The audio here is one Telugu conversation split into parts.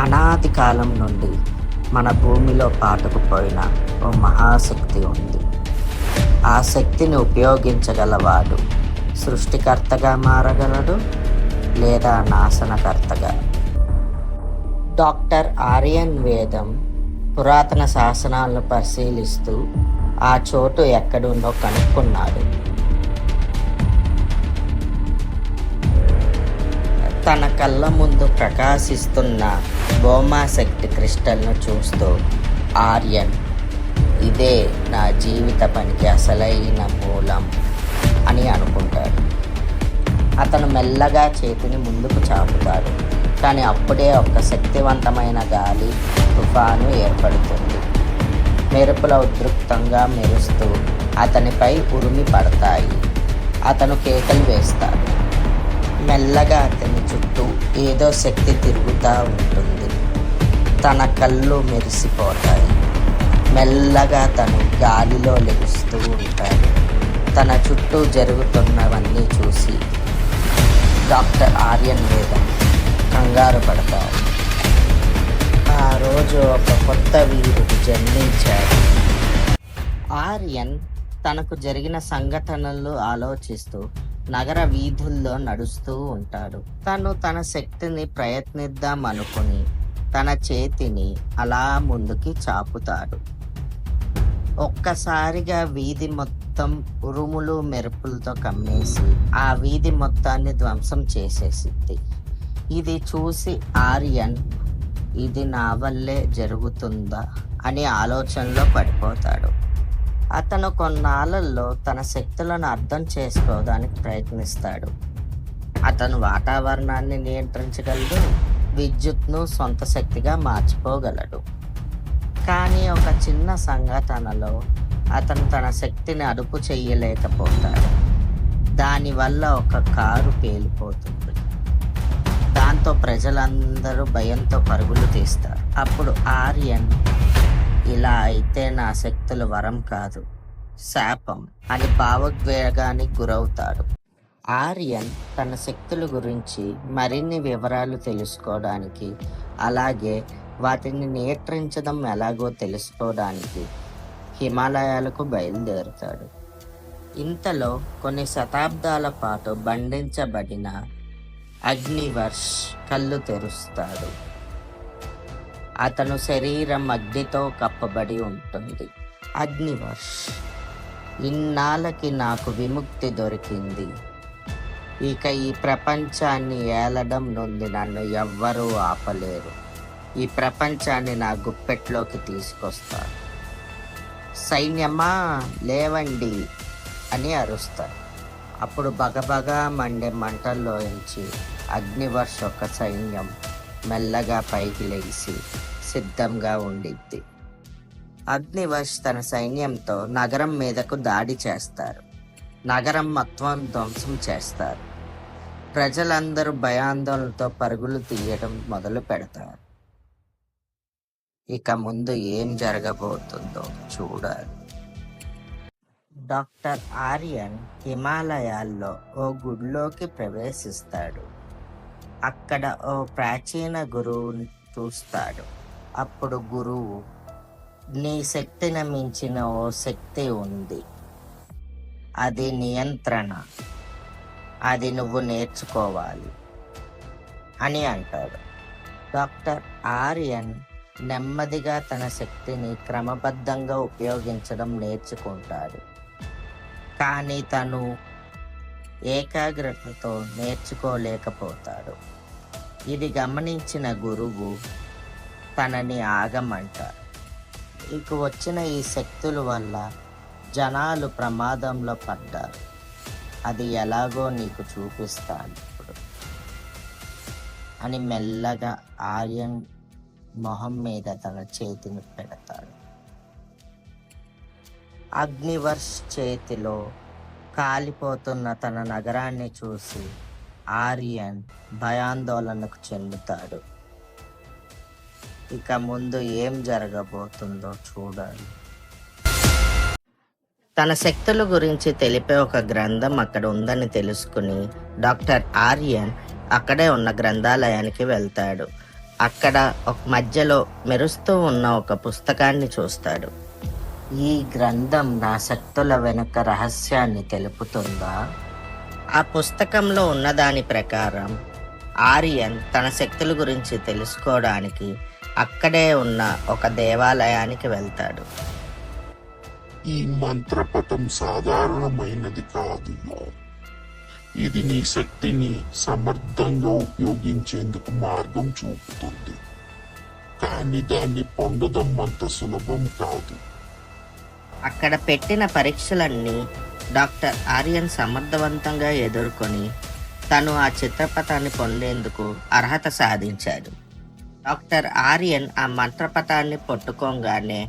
అనాది కాలం నుండి మన భూమిలో పాతుకుపోయిన ఓ మహాశక్తి ఉంది. ఆ శక్తిని ఉపయోగించగలవాడు సృష్టికర్తగా మారగలడు లేదా నాశనకర్తగా. డాక్టర్ ఆర్యన్ వేదం పురాతన శాసనాలను పరిశీలిస్తూ ఆ చోటు ఎక్కడుందో కనుక్కున్నాడు. తన కళ్ళ ముందు ప్రకాశిస్తున్న భౌమాశక్తి క్రిస్టల్ను చూస్తూ ఆర్యన్, ఇదే నా జీవిత పనికి అసలైన మూలం అని అనుకుంటాడు. అతను మెల్లగా చేతిని ముందుకు చాపుతాడు. కానీ అప్పుడే ఒక శక్తివంతమైన గాలి తుఫాను ఏర్పడుతుంది. మెరుపుల ఉద్రిక్తంగా మెరుస్తూ అతనిపై ఉరిమి పడతాయి. అతను కేకలు వేస్తాడు. మెల్లగా అతని చుట్టూ ఏదో శక్తి తిరుగుతూ ఉంటుంది. తన కళ్ళు మెరిసిపోతాయి. మెల్లగా తను గాలిలో లెగుస్తూ ఉంటాడు. తన చుట్టూ జరుగుతున్నవన్నీ చూసి డాక్టర్ ఆర్యన్ వేదం కంగారు పడతాడు. ఆ రోజు ఒక కొత్త వీరుడు జన్మించాడు. ఆర్యన్ తనకు జరిగిన సంఘటనలు ఆలోచిస్తూ నగర వీధుల్లో నడుస్తూ ఉంటాడు. తను తన శక్తిని ప్రయత్నిద్దాం అనుకుని తన చేతిని అలా ముందుకి చాపుతాడు. ఒక్కసారిగా వీధి మొత్తం ఉరుములు మెరుపులతో కమ్మేసి ఆ వీధి మొత్తాన్ని ధ్వంసం చేసేసింది. ఇది చూసి ఆర్యన్, ఇది నా వల్లే జరుగుతుందా అని ఆలోచనలో పడిపోతాడు. అతను కొన్నాళ్ళల్లో తన శక్తులను అర్థం చేసుకోవడానికి ప్రయత్నిస్తాడు. అతను వాతావరణాన్ని నియంత్రించగలడు, విద్యుత్ను సొంత శక్తిగా మార్చుకోగలడు. కానీ ఒక చిన్న సంఘటనలో అతను తన శక్తిని అదుపు చేయలేకపోతాడు. దానివల్ల ఒక కారు పేలిపోతుంది. దాంతో ప్రజలందరూ భయంతో పరుగులు తీస్తారు. అప్పుడు ఆర్యన్, ఇలా అయితే నా శక్తులు వరం కాదు, శాపం అని భావోద్వేగానికి గురవుతాడు. ఆర్యన్ తన శక్తుల గురించి మరిన్ని వివరాలు తెలుసుకోవడానికి, అలాగే వాటిని నియంత్రించడం ఎలాగో తెలుసుకోవడానికి హిమాలయాలకు బయలుదేరుతాడు. ఇంతలో కొన్ని శతాబ్దాల పాటు బంధించబడిన అగ్నివర్ష్ కళ్ళు తెరుస్తాడు. అతను శరీరం అగ్నితో కప్పబడి ఉంటుంది. అగ్నివర్ష్, ఇన్నాళ్ళకి నాకు విముక్తి దొరికింది. ఇక ఈ ప్రపంచాన్ని ఏలడం నుండి నన్ను ఎవ్వరూ ఆపలేరు. ఈ ప్రపంచాన్ని నా గుప్పెట్లోకి తీసుకొస్తాను. సైన్యమా లేవండి అని అరుస్తారు. అప్పుడు బగబగా మండే మంటల్లోంచి అగ్నివర్ష ఒక సైన్యం మెల్లగా పైకి లెగిసి సిద్ధంగా ఉండిద్ది. అగ్నివర్ష్ తన సైన్యంతో నగరం మీదకు దాడి చేస్తారు. నగరం మొత్తం ధ్వంసం చేస్తారు. ప్రజలందరూ భయాందోళనతో పరుగులు తీయడం మొదలు పెడతారు. ఇక ముందు ఏం జరగబోతుందో చూడాలి. డాక్టర్ ఆర్యన్ హిమాలయాల్లో ఓ గుడిలోకి ప్రవేశిస్తాడు. అక్కడ ఓ ప్రాచీన గురువుని చూస్తాడు. అప్పుడు గురువు, నీ శక్తిని మించిన ఓ శక్తి ఉంది, అది నియంత్రణ, అది నువ్వు నేర్చుకోవాలి అని అంటాడు. డాక్టర్ ఆర్యన్ నెమ్మదిగా తన శక్తిని క్రమబద్ధంగా ఉపయోగించడం నేర్చుకుంటాడు. కానీ తను ఏకాగ్రతతో నేర్చుకోలేకపోతాడు. ఇది గమనించిన గురువు తనని ఆగమంటారు. నీకు వచ్చిన ఈ శక్తుల వల్ల జనాలు ప్రమాదంలో పడ్డారు. అది ఎలాగో నీకు చూపిస్తాను ఇప్పుడు అని మెల్లగా ఆర్యన్ మొహం మీద తన చేతిని పెడతాడు. అగ్నివర్ష్ చేతిలో కాలిపోతున్న తన నగరాన్ని చూసి ఆర్యన్ భయాందోళనకు చెందుతాడు. ఇక ముందు ఏం జరగబోతుందో చూడాలి. తన శక్తుల గురించి తెలిపే ఒక గ్రంథం అక్కడ ఉందని తెలుసుకుని డాక్టర్ ఆర్యన్ అక్కడే ఉన్న గ్రంథాలయానికి వెళ్తాడు. అక్కడ ఒక మధ్యలో మెరుస్తూ ఉన్న ఒక పుస్తకాన్ని చూస్తాడు. ఈ గ్రంథం నా శక్తుల వెనుక రహస్యాన్ని తెలుపుతుందా? ఆ పుస్తకంలో ఉన్నదాని ప్రకారం ఆర్యన్ తన శక్తుల గురించి తెలుసుకోవడానికి అక్కడే ఉన్న ఒక దేవాలయానికి వెళ్తాడు. ఈ మంత్రపటం సాధారణమైనది కాదు. ఇది నీ శక్తిని సమర్థంగా ఉపయోగించేందుకు మార్గం చూపుతుంది, కానీ దాన్ని పొందడం అంత సులభం కాదు. అక్కడ పెట్టిన పరీక్షలన్నీ డాక్టర్ ఆర్యన్ సమర్థవంతంగా ఎదుర్కొని తను ఆ చిత్రపటాన్ని పొందేందుకు అర్హత సాధించాడు. డాక్టర్ ఆర్యన్ ఆ మంత్రపటాన్ని పట్టుకోగానే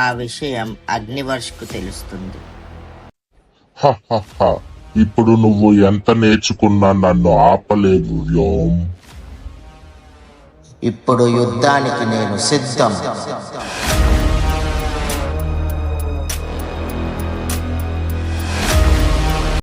ఆ విషయం అగ్నివర్ష్కు తెలుస్తుంది. హహహ, ఇప్పుడు నువ్వు ఎంత నేర్చుకున్నా నన్ను ఆపలేవు వ్యోమ్. ఇప్పుడు యుద్ధానికి నేను సిద్ధం.